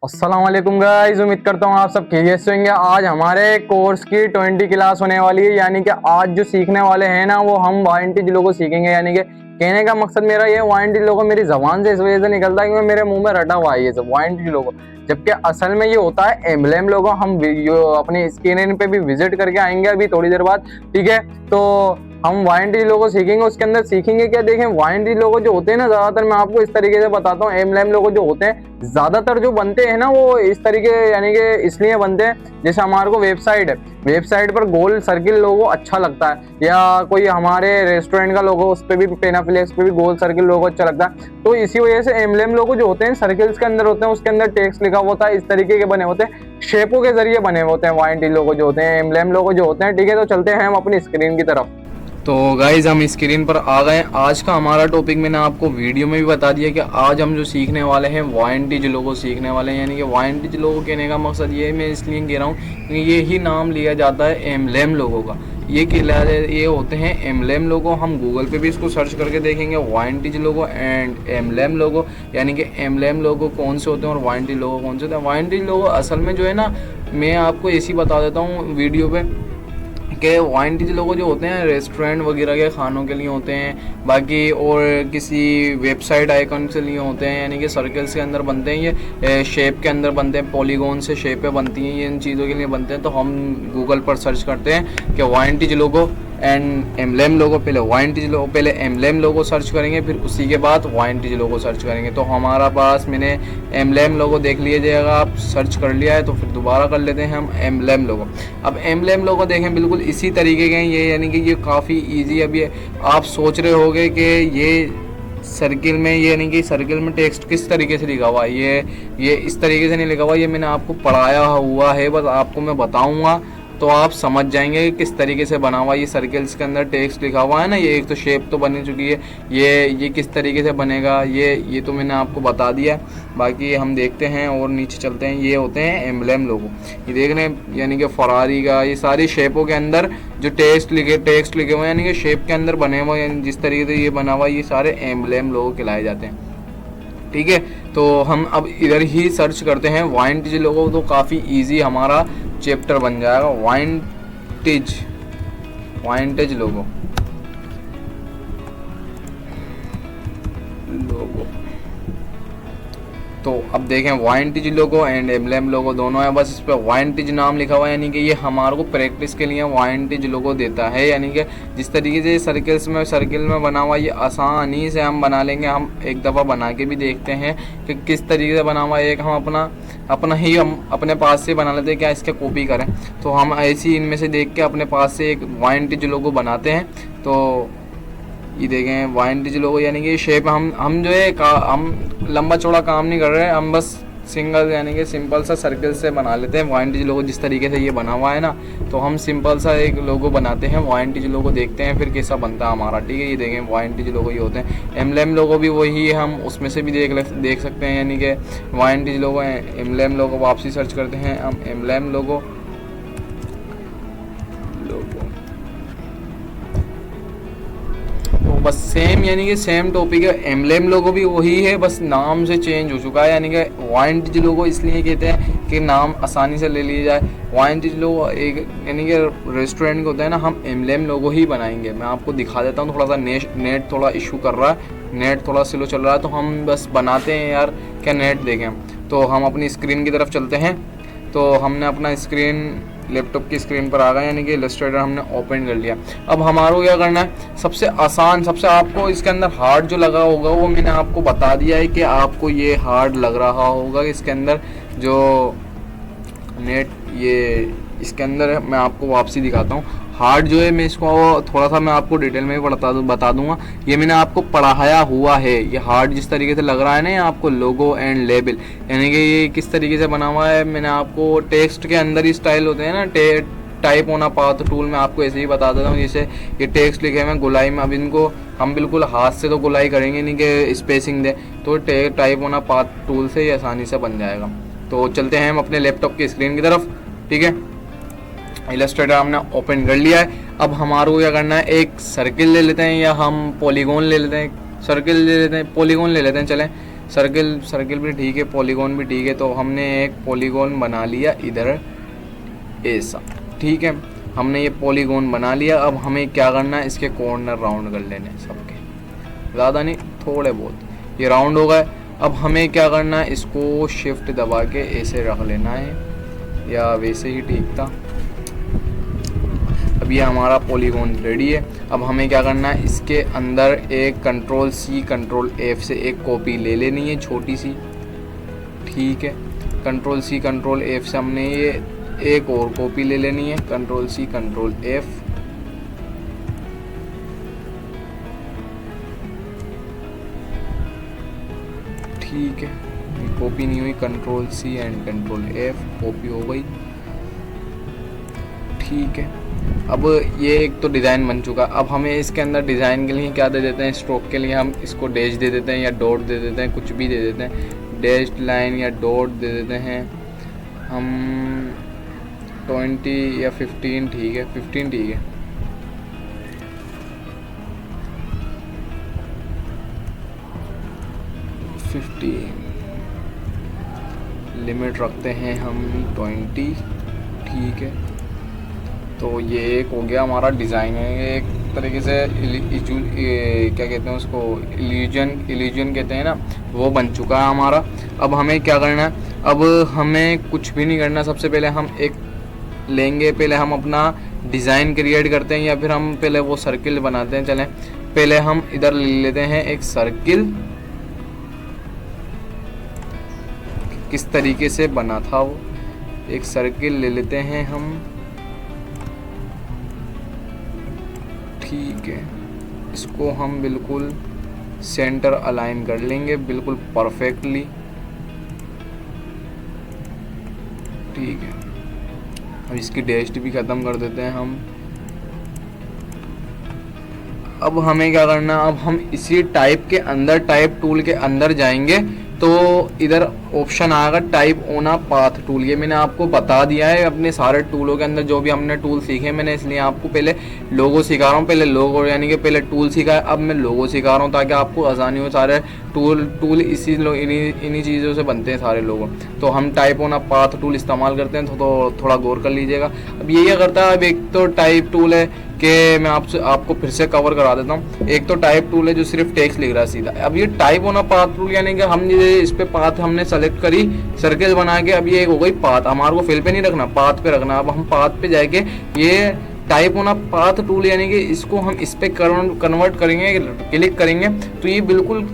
अस्सलाम वालेकुम गाइस, उम्मीद करता हूँ आप सब खैरियत से होंगे। आज हमारे कोर्स की 20 क्लास होने वाली है, यानी कि आज जो सीखने वाले हैं ना वो हम वाइंटी लोगों सीखेंगे। यानी कि कहने का मकसद मेरा ये वाइंटी लोगों मेरी जबान से इस वजह से निकलता है क्योंकि मेरे मुंह में रटा हुआ है ये सब वाइंटी लोगों, जबकि असल में ये होता है एम्बलेम लोगों। हम अपनी स्क्रीन पे भी विजिट करके आएंगे अभी थोड़ी देर बाद, ठीक है। तो हम वाइंटी लोगो सीखेंगे, उसके अंदर सीखेंगे क्या, देखें वाइंटी लोगो जो होते हैं ना, ज्यादातर मैं आपको इस तरीके से बताता हूँ, एमलेम लोगो जो होते हैं ज्यादातर जो बनते हैं ना वो इस तरीके यानी कि इसलिए बनते हैं, जैसे हमारे को वेबसाइट है, वेबसाइट पर गोल सर्किल लोगो अच्छा लगता है, या कोई हमारे रेस्टोरेंट का लोगो उस पर भी पेनाफ्लेक्स पे भी गोल सर्किल लोगो अच्छा लगता है। तो इसी वजह से एमलेम लोगो जो होते हैं सर्किल्स के अंदर होते हैं, उसके अंदर टेक्स्ट लिखा होता है, इस तरीके के बने होते हैं, शेपों के जरिए बने होते हैं वाइंटी लोगो जो होते हैं, एमलेम लोगो जो होते हैं, ठीक है। तो चलते हैं हम अपनी स्क्रीन की तरफ। तो गाइज हम स्क्रीन पर आ गए। आज का हमारा टॉपिक मैंने आपको वीडियो में भी बता दिया कि आज हम जो सीखने वाले हैं वाइंटीज लोगो सीखने वाले हैं। यानी कि वाइंटीज लोगो कहने का मकसद ये है, मैं इसलिए कह रहा हूँ कि ये ही नाम लिया जाता है एम्बलेम लोगों का। ये होते हैं एम्बलेम लोगो। हम गूगल पे भी इसको सर्च करके देखेंगे वाइंटीज लोगो एंड एम्बलेम लोगो, यानी कि एम्बलेम लोगो कौन से होते हैं और वाइंटीज लोगो कौन से होते हैं। वाइंटीज लोगो असल में जो है ना, मैं आपको ऐसी बता देता हूँ वीडियो पे कि वाइंटीज लोगो जो होते हैं रेस्टोरेंट वगैरह के खानों के लिए होते हैं, बाकी और किसी वेबसाइट आइकन के लिए होते हैं, यानी कि सर्कल्स के अंदर बनते हैं, ये शेप के अंदर बनते हैं, पॉलीगॉन से शेपें बनती हैं, ये इन चीज़ों के लिए बनते हैं। तो हम गूगल पर सर्च करते हैं कि वाइंटीज लोगो एंड एम्बलेम लोगो, पहले एम्बलेम लोगो सर्च करेंगे, फिर उसी के बाद वाइंटीज लोगो सर्च करेंगे। तो हमारा पास मैंने एम्बलेम लोगो देख लीजिएगा, आप सर्च कर लिया है तो फिर दोबारा कर लेते हैं हम एम्बलेम लोगो। अब एम्बलेम लोगो देखें बिल्कुल इसी तरीके के हैं ये, यानी कि ये काफ़ी ईजी। अब ये आप सोच रहे होंगे कि ये सर्किल में, ये यानी कि सर्किल में टेक्स्ट किस तरीके से लिखा हुआ है, ये इस तरीके से नहीं लिखा हुआ, ये मैंने आपको पढ़ाया हुआ है, बस आपको मैं बताऊंगा तो आप समझ जाएंगे कि किस तरीके से बना हुआ ये सर्कल्स के अंदर टेक्स्ट लिखा हुआ है ना। ये एक तो शेप तो बनी चुकी है, ये किस तरीके से बनेगा ये तो मैंने आपको बता दिया। बाकी हम देखते हैं और नीचे चलते हैं। ये होते हैं एम्बलेम लोगो, ये देख रहे हैं, यानी कि फरारी का, ये सारी शेपों के अंदर जो टेक्स्ट लिखे हुए हैं, यानी कि शेप के अंदर बने हुए हैं, जिस तरीके से ये बना हुआ, ये सारे एम्बलेम लोगो कहलाए जाते हैं, ठीक है। तो हम अब इधर ही सर्च करते हैं वाइंटीज लोगो, तो काफ़ी इजी हमारा चैप्टर बन जाएगा। वाइंटेज लोगो तो अब देखें वाइंटीज लोगो एंड एम्बलेम लोगो दोनों है, बस इस पर वाइंटीज नाम लिखा हुआ है, यानी कि ये हमारे को प्रैक्टिस के लिए वाइंटीज लोगो देता है। यानी कि जिस तरीके से सर्किल में बना हुआ, ये आसानी से हम बना लेंगे। हम एक दफ़ा बना के भी देखते हैं कि किस तरीके से बना हुआ है। एक हम हम अपने पास से बना लेते हैं, क्या इसके कॉपी करें, तो हम ऐसी इनमें से देख के अपने पास से एक वाइंटीज लोगो बनाते हैं। तो ये देखें वाइंटीज लोगो, यानी कि शेप हम जो है हम लंबा चौड़ा काम नहीं कर रहे हैं, हम बस सिंगल यानी कि सिंपल सा सर्कल से बना लेते हैं वाइंटीज लोगो। जिस तरीके से ये बना हुआ है ना, तो हम सिंपल सा एक लोगो बनाते हैं वाइंटीज लोगो, देखते हैं फिर कैसा बनता है हमारा, ठीक है। ये देखें वाइंटीज लोगो ये होते हैं। एम्बलेम लोगो भी वही है, हम उसमें से भी देख सकते हैं, यानी कि वाइंटीज लोगो एम्बलेम लोगो। वापसी सर्च करते हैं हम एम्बलेम लोगो, तो बस सेम यानी कि सेम टॉपिक है। एम्बलेम लोगो भी वही है, बस नाम से चेंज हो चुका है, यानी कि वाइंटीज लोगो इसलिए कहते हैं कि नाम आसानी से ले लिया जाए। वाइंटीज लोगो एक यानी कि रेस्टोरेंट का होता है ना, हम एम्बलेम लोगो ही बनाएंगे। मैं आपको दिखा देता हूँ, थोड़ा सा नेट थोड़ा इशू कर रहा है, नेट थोड़ा स्लो चल रहा है, तो हम बस बनाते हैं यार, क्या नेट देखें। तो हम अपनी स्क्रीन की तरफ चलते हैं। तो हमने अपना स्क्रीन लैपटॉप की स्क्रीन पर आ गए, यानी कि इलस्ट्रेटर हमने ओपन कर लिया। अब हमारा क्या करना है, सबसे आसान, सबसे आपको इसके अंदर हार्ड जो लगा होगा वो मैंने आपको बता दिया है कि आपको ये हार्ड लग रहा होगा इसके अंदर जो नेट, ये इसके अंदर मैं आपको वापसी दिखाता हूँ। हार्ड जो है मैं इसको थोड़ा सा मैं आपको डिटेल में भी बता दूंगा, ये मैंने आपको पढ़ाया हुआ है। ये हार्ड जिस तरीके से लग रहा है ना आपको लोगो एंड लेबल, यानी कि ये किस तरीके से बना हुआ है, मैंने आपको टेक्स्ट के अंदर ही स्टाइल होते हैं ना, टाइप होना पाथ टूल में आपको ऐसे ही बता देता हूँ। जैसे ये टेक्स्ट लिखे हुए हैं गुलाई में, अब इनको हम बिल्कुल हाथ से तो गुलाई करेंगे नहीं कि स्पेसिंग दे, तो टाइप होना पाथ टूल से ये आसानी से बन जाएगा। तो चलते हैं हम अपने लैपटॉप की स्क्रीन की तरफ, ठीक है। इलस्ट्रेटर हमने ओपन कर लिया है। अब हमारे को क्या करना है, एक सर्किल ले लेते हैं या हम पॉलीगॉन ले लेते हैं, सर्किल ले लेते हैं, पॉलीगॉन ले लेते हैं, चलें। सर्किल भी ठीक है, पॉलीगॉन भी ठीक है। तो हमने एक पॉलीगॉन बना लिया इधर ऐसा, ठीक है, हमने ये पॉलीगॉन बना लिया। अब हमें क्या करना है, इसके कॉर्नर राउंड कर लेने हैं सबके, ज़्यादा नहीं, थोड़े बहुत। ये राउंड हो गए। अब हमें क्या करना है, इसको शिफ्ट दबा के ऐसे रख लेना है, या वैसे ही ठीक था। अब ये हमारा पॉलीगॉन रेडी है। अब हमें क्या करना है, इसके अंदर एक Ctrl+C Ctrl+F से एक कॉपी ले लेनी है छोटी सी, ठीक है। Ctrl+C Ctrl+F से हमने ये एक और कॉपी ले लेनी है, Ctrl+C Ctrl+F, ठीक है। कॉपी नहीं हुई, Ctrl+C एंड Ctrl+F, कॉपी हो गई, ठीक है। अब ये एक तो डिज़ाइन बन चुका। अब हमें इसके अंदर डिज़ाइन के लिए क्या दे देते हैं, स्ट्रोक के लिए हम इसको डैश दे देते हैं या डॉट दे देते हैं, कुछ भी दे देते हैं, डैश्ड लाइन या डॉट दे देते हैं हम। 20 या 15 ठीक है, 15 ठीक है। लिमिट रखते हैं हम 20, ठीक है। तो ये एक हो गया हमारा डिज़ाइन है, ये एक तरीके से क्या कहते हैं उसको, इल्यूजन कहते हैं ना, वो बन चुका है हमारा। अब हमें क्या करना है, अब हमें कुछ भी नहीं करना। सबसे पहले हम एक लेंगे, पहले हम अपना डिज़ाइन क्रिएट करते हैं, या फिर हम पहले वो सर्किल बनाते हैं। चलें पहले हम इधर ले लेते हैं एक सर्किल, किस तरीके से बना था वो, एक सर्किल ले लेते हैं हम, ठीक है। इसको हम बिल्कुल सेंटर अलाइन कर लेंगे, बिल्कुल परफेक्टली, ठीक है। अब इसकी डैश भी ख़त्म कर देते हैं हम। अब हमें क्या करना, अब हम इसी टाइप के अंदर, टाइप टूल के अंदर जाएंगे, तो इधर ऑप्शन आएगा type on a path tool. ये मैंने आपको बता दिया है अपने सारे टूलों के अंदर, जो भी हमने टूल सीखे मैंने, इसलिए आपको पहले लोगो सिखा रहा हूँ। पहले लोगो यानी कि पहले टूल सीखा है, अब मैं लोगो सिखा रहा हूँ ताकि आपको आसानी हो। सारे टूल इन्हीं चीज़ों से बनते हैं सारे लोगो। तो हम type on a path tool इस्तेमाल करते हैं, तो थोड़ा गौर कर लीजिएगा। अब ये क्या करता है, अब एक तो टाइप टूल है कि मैं आपको फिर से कवर करा देता हूँ। एक तो टाइप टूल है जो सिर्फ टेक्स्ट लिख रहा है सीधा। अब ये type on a path tool यानी कि हम इस पे पाथ हमने सेलेक्ट करी, सर्किल बना के, अब ये एक हो गई पाथ। हमारे को फिल पे नहीं रखना, पाथ पे रखना। अब हम पाथ पे जाके ये type on a path tool यानी कि इसको हम इस पे कन्वर्ट करेंगे, क्लिक करेंगे तो ये बिल्कुल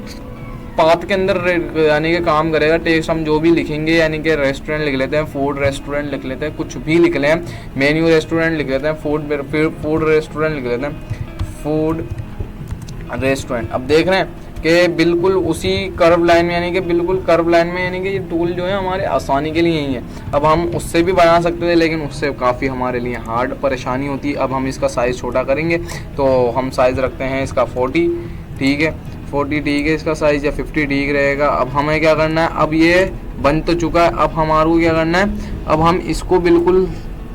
पाथ के अंदर यानी कि काम करेगा। टेक्स्ट हम जो भी लिखेंगे, यानी कि रेस्टोरेंट लिख लेते हैं, फूड रेस्टोरेंट लिख लेते हैं, कुछ भी लिख लें, मेन्यू रेस्टोरेंट लिख लेते हैं, फूड रेस्टोरेंट लिख लेते हैं, फूड रेस्टोरेंट। अब देख रहे हैं कि बिल्कुल उसी कर्व लाइन में, यानी कि बिल्कुल कर्व लाइन में, यानी कि ये टूल जो है हमारे आसानी के लिए ही है। अब हम उससे भी बना सकते थे, लेकिन उससे काफ़ी हमारे लिए हार्ड परेशानी होती है। अब हम इसका साइज़ छोटा करेंगे, तो हम साइज़ रखते हैं इसका 40, ठीक है, 40 ठीक है इसका साइज़, या 50 ठीक रहेगा। अब हमें क्या करना है, अब ये बन तो चुका है, अब हमारे को क्या करना है, अब हम इसको बिल्कुल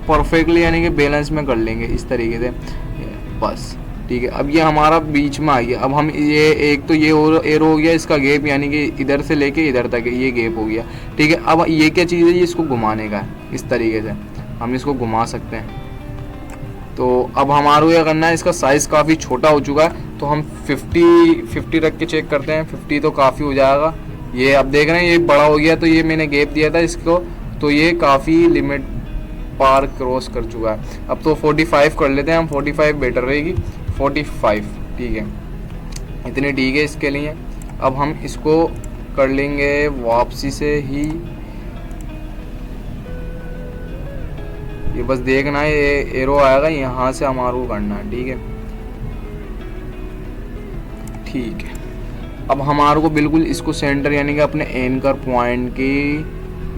परफेक्टली यानी कि बैलेंस में कर लेंगे इस तरीके से, बस ठीक है। अब ये हमारा बीच में आ गया। अब हम ये एक तो ये और एरो हो गया, इसका गैप यानी कि इधर से लेके इधर तक ये गैप हो गया, ठीक है। अब ये क्या चीज़ है, ये इसको घुमाने का है, इस तरीके से हम इसको घुमा सकते हैं। तो अब हमारे को क्या करना है, इसका साइज़ काफ़ी छोटा हो चुका है, तो हम 50 रख के चेक करते हैं। 50 तो काफ़ी हो जाएगा। ये अब देख रहे हैं ये बड़ा हो गया, तो ये मैंने गैप दिया था इसको, तो ये काफ़ी लिमिट पार क्रॉस कर चुका है। अब तो 45 कर लेते हैं हम, 45 बेटर रहेगी, 45 ठीक है, इतनी ठीक है इसके लिए। अब हम इसको कर लेंगे वापसी से ही, ये बस देखना है ये एरो आएगा, यहाँ से हमारे को करना है, ठीक है, ठीक है। अब हमारे को बिल्कुल इसको सेंटर यानी कि अपने एंकर पॉइंट के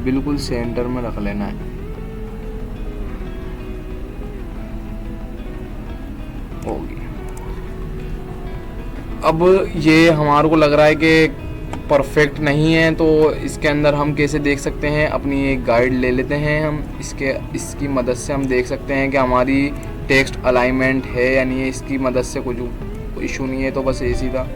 बिल्कुल सेंटर में रख लेना है। हो गया। अब ये हमारे को लग रहा है कि परफेक्ट नहीं है, तो इसके अंदर हम कैसे देख सकते हैं, अपनी एक गाइड ले लेते हैं हम, इसकी मदद से हम देख सकते हैं कि हमारी टेक्स्ट अलाइनमेंट है या नहीं है। इसकी मदद से कोई इशू नहीं है, तो बस ऐसी था,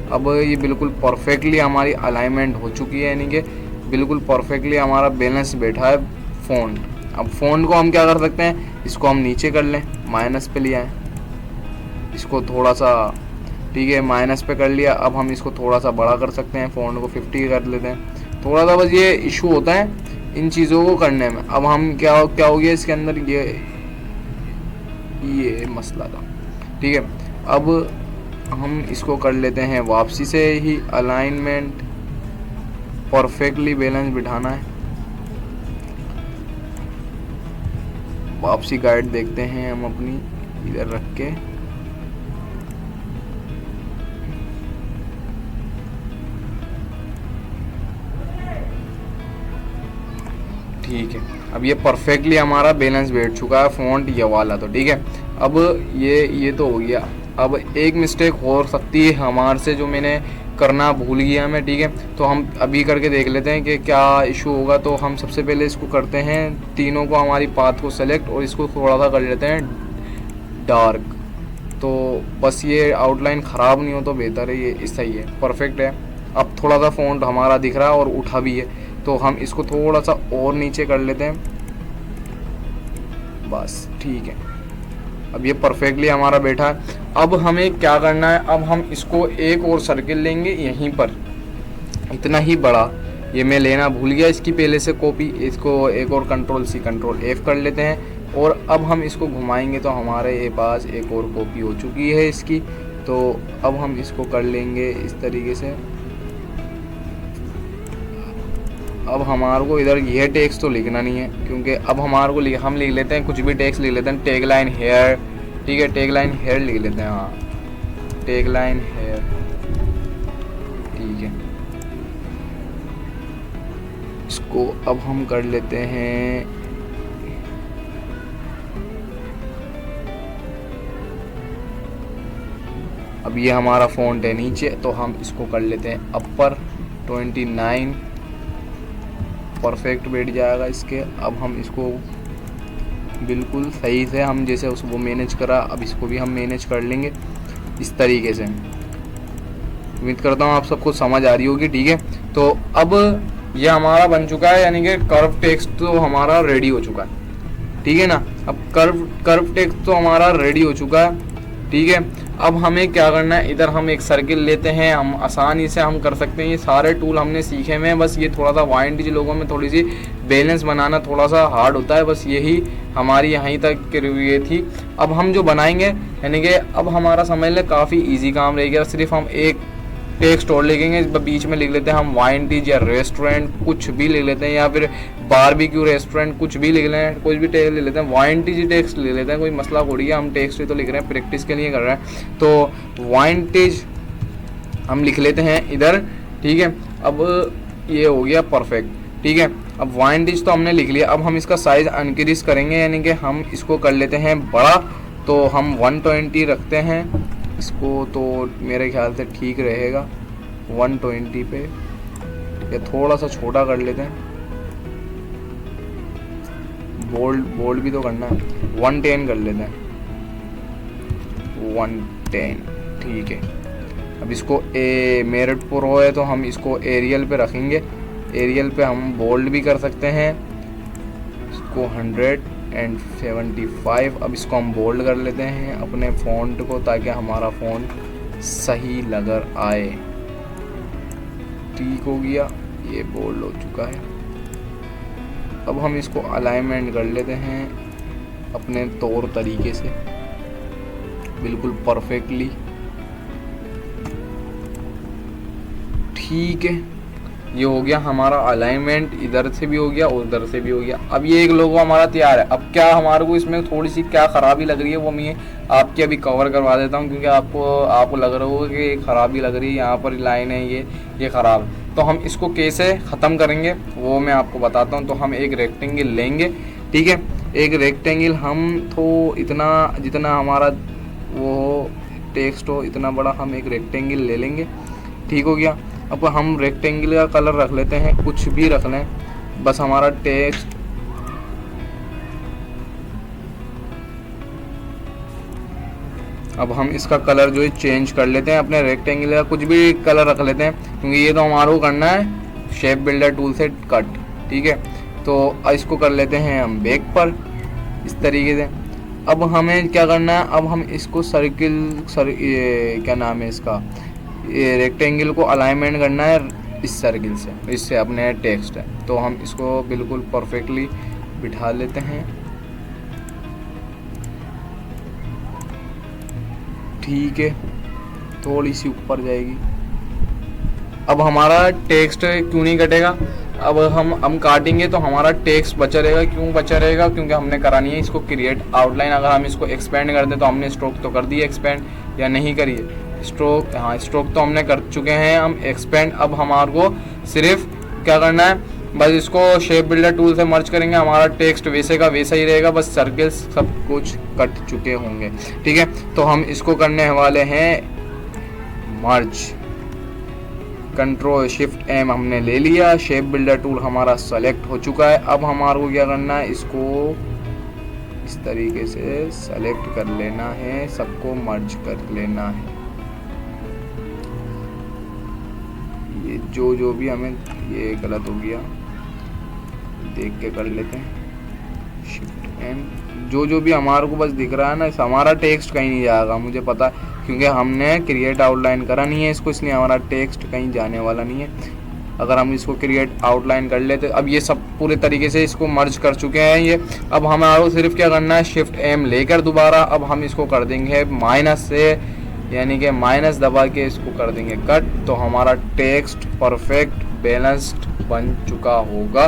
अब ये बिल्कुल परफेक्टली हमारी अलाइनमेंट हो चुकी है, यानी कि बिल्कुल परफेक्टली हमारा बैलेंस बैठा है फ़ॉन्ट। अब फ़ॉन्ट को हम क्या कर सकते हैं, इसको हम नीचे कर लें, माइनस पे लिया है इसको थोड़ा सा, ठीक है, माइनस पे कर लिया। अब हम इसको थोड़ा सा बड़ा कर सकते हैं, फ़ॉन्ट को 50 कर लेते हैं। थोड़ा सा बस ये इशू होता है इन चीज़ों को करने में। अब हम क्या हो गया इसके अंदर, ये मसला था, ठीक है। अब हम इसको कर लेते हैं वापसी से ही अलाइनमेंट, परफेक्टली बैलेंस बिठाना है। वापसी गाइड देखते हैं हम अपनी, इधर रख के ठीक है। अब ये परफेक्टली हमारा बैलेंस बैठ चुका है फ़ॉन्ट ये वाला, तो ठीक है। अब ये तो हो गया। अब एक मिस्टेक हो सकती है हमारे से, जो मैंने करना भूल गया मैं, ठीक है। तो हम अभी करके देख लेते हैं कि क्या इशू होगा। तो हम सबसे पहले इसको करते हैं, तीनों को हमारी पाथ को सेलेक्ट, और इसको थोड़ा सा कर लेते हैं डार्क। तो बस ये आउटलाइन ख़राब नहीं हो तो बेहतर है, ये सही है, परफेक्ट है। अब थोड़ा सा फ़ॉन्ट हमारा दिख रहा है और उठा भी है, तो हम इसको थोड़ा सा और नीचे कर लेते हैं, बस ठीक है। अब ये परफेक्टली हमारा बैठा है। अब हमें क्या करना है, अब हम इसको एक और सर्किल लेंगे यहीं पर, इतना ही बड़ा, ये मैं लेना भूल गया इसकी पहले से कॉपी। इसको एक और Ctrl+C Ctrl+F कर लेते हैं, और अब हम इसको घुमाएंगे तो हमारे पास एक और कॉपी हो चुकी है इसकी। तो अब हम इसको कर लेंगे इस तरीके से। अब हमारे को इधर यह टेक्स्ट तो लिखना नहीं है, क्योंकि अब हमारे को हम लिख लेते हैं कुछ भी टेक्स्ट लिख लेते हैं, टैग लाइन हेयर, ठीक है, टैग लाइन हेयर लिख लेते हैं, हाँ, टैग लाइन हेयर, ठीक है। इसको अब हम कर लेते हैं अब ये हमारा फ़ॉन्ट है नीचे, तो हम इसको कर लेते हैं अपर 29, परफेक्ट बैठ जाएगा इसके। अब हम इसको बिल्कुल सही से, हम जैसे उसको मैनेज करा, अब इसको भी हम मैनेज कर लेंगे इस तरीके से। उम्मीद करता हूँ आप सबको समझ आ रही होगी, ठीक है। तो अब ये हमारा बन चुका है, यानी कि कर्व टेक्स्ट तो हमारा रेडी हो चुका है, ठीक है ना। अब कर्व टेक्स्ट तो हमारा रेडी हो चुका है, ठीक है। अब हमें क्या करना है, इधर हम एक सर्किल लेते हैं, हम आसानी से हम कर सकते हैं, ये सारे टूल हमने सीखे हुए हैं। बस ये थोड़ा सा YNTG लोगों में थोड़ी सी बैलेंस बनाना थोड़ा सा हार्ड होता है, बस यही हमारी यहीं तक ये थी। अब हम जो बनाएंगे, यानी कि अब हमारा समझ लें काफ़ी ईजी काम रहेगा। सिर्फ हम एक टेक्स्ट और लिखेंगे, बीच में लिख लेते हैं हम YNTG या रेस्टोरेंट, कुछ भी लिख लेते हैं, या फिर बारबेक्यू रेस्टोरेंट, कुछ भी लिख लें, कोई भी टेक्स्ट ले लेते हैं, YNTG टेक्स्ट ले लेते हैं, कोई मसला थोड़ी है, हम टेक्स्ट ही तो लिख रहे हैं, प्रैक्टिस के लिए कर रहे हैं। तो YNTG हम लिख लेते हैं इधर, ठीक है। अब ये हो गया परफेक्ट, ठीक है। अब YNTG तो हमने लिख लिया, अब हम इसका साइज़ इंक्रीज करेंगे, यानी कि हम इसको कर लेते हैं बड़ा। तो हम 120 रखते हैं इसको, तो मेरे ख्याल से ठीक रहेगा 120 पे, या थोड़ा सा छोटा कर लेते हैं, बोल्ड भी तो करना है, 110 कर लेते हैं, 110, ठीक है। अब इसको मेरिट प्रो है तो हम इसको एरियल पे रखेंगे, एरियल पे हम बोल्ड भी कर सकते हैं, इसको 175। अब इसको हम बोल्ड कर लेते हैं अपने फ़ॉन्ट को, ताकि हमारा फ़ॉन्ट सही लग आए, ठीक हो गया, ये बोल्ड हो चुका है। अब हम इसको अलाइनमेंट कर लेते हैं अपने तौर तरीके से, बिल्कुल परफेक्टली, ठीक है। ये हो गया हमारा अलाइनमेंट, इधर से भी हो गया और उधर से भी हो गया। अब ये एक लोगो हमारा तैयार है। अब क्या हमारे को इसमें थोड़ी सी क्या ख़राबी लग रही है, वो मैं आपकी अभी कवर करवा देता हूँ, क्योंकि आपको लग रहा होगा कि ख़राबी लग रही है, यहाँ पर लाइन है ये ख़राब है। तो हम इसको कैसे ख़त्म करेंगे वो मैं आपको बताता हूँ। तो हम एक रेक्टेंगल लेंगे, ठीक है, एक रेक्टेंगल हम तो इतना, जितना हमारा वो टेक्स्ट हो इतना बड़ा हम एक रेक्टेंगल ले लेंगे, ठीक हो गया। अब हम रेक्टेंगल का कलर रख लेते हैं, कुछ भी रख लें, बस हमारा टेक्स्ट अब हम इसका कलर जो है चेंज कर लेते हैं, अपने रेक्टेंगल का कुछ भी कलर रख लेते हैं, क्योंकि ये तो हमारे को करना है शेप बिल्डर टूल से कट। ठीक है, तो इसको कर लेते हैं हम बैक पर इस तरीके से। अब हमें क्या करना है, अब हम इसको ये क्या नाम है इसका, ये रेक्टेंगल को अलाइनमेंट करना है इस सर्किल से, इससे अपने टेक्स्ट है। तो हम इसको बिल्कुल परफेक्टली बिठा लेते हैं। ठीक है, थोड़ी सी ऊपर जाएगी। अब हमारा टेक्स्ट क्यों नहीं कटेगा, अब हम काटेंगे तो हमारा टेक्स्ट बचा रहेगा। क्यों बचा रहेगा, क्योंकि हमने करा नहीं है इसको क्रिएट आउटलाइन। अगर हम इसको एक्सपेंड कर दें तो हमने स्ट्रोक तो कर दी एक्सपेंड या नहीं करिए स्ट्रोक, हाँ स्ट्रोक तो हमने कर चुके हैं हम एक्सपेंड। अब हमारे को सिर्फ क्या करना है, बस इसको शेप बिल्डर टूल से मर्ज करेंगे, हमारा टेक्स्ट वैसे का वैसा ही रहेगा, बस सर्कल्स सब कुछ कट चुके होंगे। ठीक है, तो हम इसको करने वाले हैं मर्ज। कंट्रोल शिफ्ट एम हमने ले लिया, शेप बिल्डर टूल हमारा सेलेक्ट हो चुका है। अब हमारे को क्या करना है, इसको इस तरीके से सेलेक्ट कर लेना है, सबको मर्ज कर लेना है। ये जो भी हमें, ये गलत हो गया, देख के कर लेते हैं शिफ्ट एम। जो भी हमारे को बस दिख रहा है ना, हमारा टेक्स्ट कहीं नहीं जाएगा, मुझे पता है, क्योंकि हमने क्रिएट आउटलाइन करा नहीं है इसको, इसलिए हमारा टेक्स्ट कहीं जाने वाला नहीं है। अगर हम इसको क्रिएट आउटलाइन कर लेते, अब ये सब पूरे तरीके से इसको मर्ज कर चुके हैं ये। अब हमारे को सिर्फ क्या करना है, शिफ्ट एम लेकर दोबारा अब हम इसको कर देंगे माइनस से, यानी कि माइनस दबा के इसको कर देंगे कट। तो हमारा टेक्स्ट परफेक्ट बैलेंस्ड बन चुका होगा।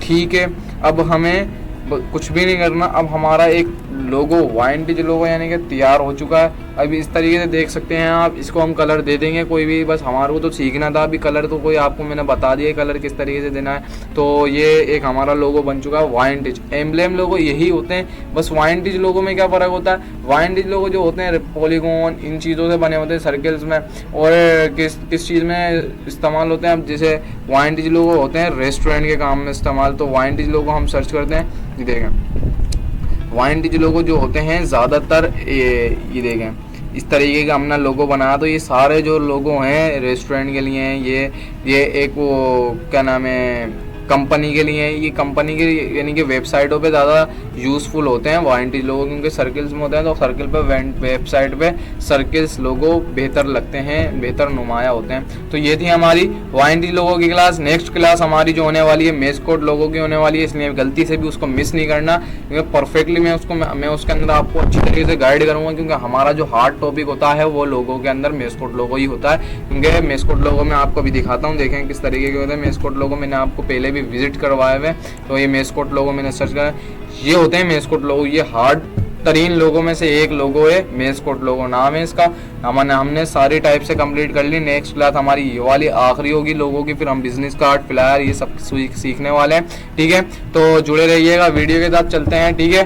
ठीक है, अब हमें कुछ भी नहीं करना, अब हमारा एक लोगो वाइंटेज लोगो यानी कि तैयार हो चुका है। अभी इस तरीके से देख सकते हैं आप, इसको हम कलर दे देंगे कोई भी, बस हमारे को तो सीखना था। अभी कलर तो कोई आपको मैंने बता दिया कलर किस तरीके से देना है। तो ये एक हमारा लोगो बन चुका है वाइंटेज। एम्ब्लेम लोगो यही होते हैं, बस वाइंटेज लोगो में क्या फ़र्क होता है, वाइंटेज लोगो जो होते हैं पॉलीगॉन इन चीज़ों से बने होते हैं सर्कल्स में, और किस चीज़ में इस्तेमाल होते हैं। अब जैसे वाइंटेज लोगो होते हैं रेस्टोरेंट के काम में इस्तेमाल, तो वाइंटेज लोगो हम सर्च करते हैं, ये देखें वाइंटेज लोगो जो होते हैं ज़्यादातर ये देखें इस तरीके का हमने लोगो बनाया। तो ये सारे जो लोगो हैं रेस्टोरेंट के लिए हैं, ये एक वो क्या नाम है कंपनी के लिए, ये कंपनी के यानी कि वेबसाइटों पे ज़्यादा यूज़फुल होते हैं वाइंटेज लोगो, क्योंकि सर्कल्स में होते हैं। तो सर्कल पे वेबसाइट पे सर्कल्स लोगो बेहतर लगते हैं, बेहतर नुमाया होते हैं। तो ये थी हमारी वाइंटेज लोगो की क्लास। नेक्स्ट क्लास हमारी जो होने वाली है मेस्कोट लोगो की होने वाली है, इसलिए गलती से भी उसको मिस नहीं करना, क्योंकि परफेक्टली मैं उसके अंदर आपको अच्छी तरीके से गाइड करूँगा, क्योंकि हमारा जो हार्ड टॉपिक होता है वो लोगो के अंदर मेस्कोट लोगो ही होता है। क्योंकि मेस्कोट लोगो में आपको भी दिखाता हूँ, देखें किस तरीके के होते हैं मेस्कोट लोगो। मैंने आपको पहले भी विजिट करवाए हुए, तो ये मेस्कोट लोगो मैंने सर्च करा, ये होते हैं मेस्कोट लोगो। ये हार्ड तरीन लोगों में से एक लोगो है, मेस्कोट लोगो नाम है इसका। हमने सारी टाइप से कंप्लीट कर ली। नेक्स्ट क्लास हमारी ये वाली आखिरी होगी लोगों की, फिर हम बिजनेस कार्ड फ्लायर ये सब सीखने वाले हैं। ठीक है, तो जुड़े रहिएगा, वीडियो के साथ चलते हैं। ठीक है,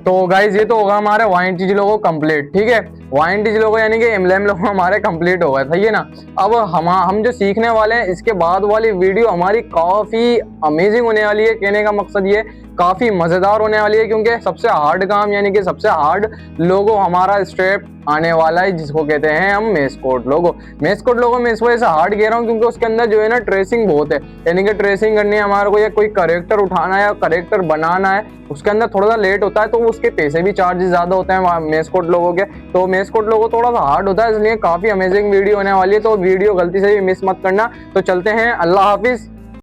तो गाइज ये तो होगा हमारे वाइंटेज लोगो कंप्लीट। ठीक है, वाइंटेज लोगो यानी कि एम्ब्लेम लोगो हमारे कंप्लीट हो गए, सही है ना। अब हम जो सीखने वाले हैं इसके बाद वाली वीडियो हमारी काफ़ी अमेजिंग होने वाली है। कहने का मकसद ये काफ़ी मज़ेदार होने वाली है, क्योंकि सबसे हार्ड काम यानी कि सबसे हार्ड लोगो हमारा स्टेप आने वाला है, जिसको कहते हैं हम मेस्कोट लोगो। मेस्कोट लोगो में इस वजह से हार्ड कह रहा हूँ क्योंकि उसके अंदर जो है ना ट्रेसिंग बहुत है, यानी कि ट्रेसिंग करनी है हमारे को, या कोई करेक्टर उठाना है या करेक्टर बनाना है, उसके अंदर थोड़ा सा लेट होता है, तो उसके पैसे भी चार्जेस ज़्यादा होते हैं मेस्कोट लोगो के। तो मेस्कोट लोगो थोड़ा सा हार्ड होता है, इसलिए काफ़ी अमेजिंग वीडियो होने वाली है। तो वीडियो गलती से भी मिस मत करना। तो चलते हैं, अल्लाह हाफिज़।